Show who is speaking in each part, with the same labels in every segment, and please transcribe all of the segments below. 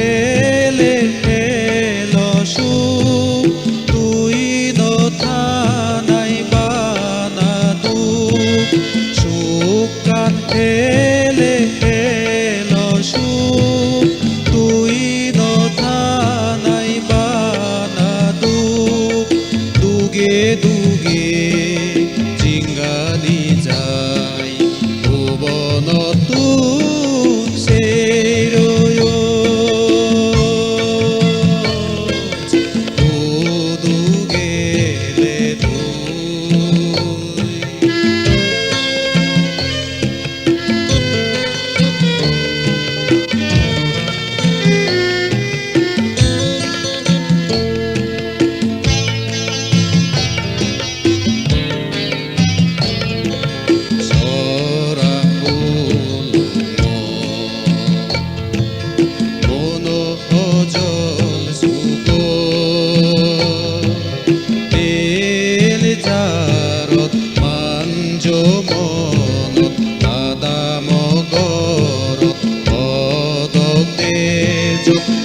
Speaker 1: এলে এলো সুখ তুই নথানাই বানা দুখ সুখ গান এলে এলো সুখ তুই নথানাই বানা দুখ দুগে দুগে জিঙ্গানি যায় ভুবন তুন সেরয় দুদুগেলে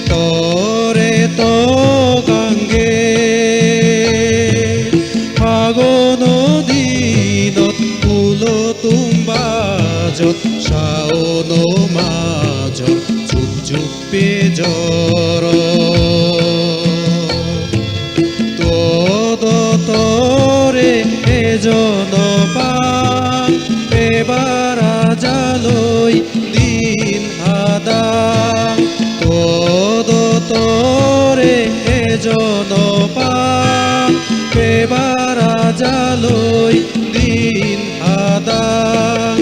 Speaker 1: তরে তো গাঙ্গে ফাগুন দিনত ফুল তুম্বাজত শাওন মাজত ঝুপ ঝুপে জ্বর তরে এজন পান এবার জালই দিন হাদাং তরে এজন পান এবার জালই দিন হাদাং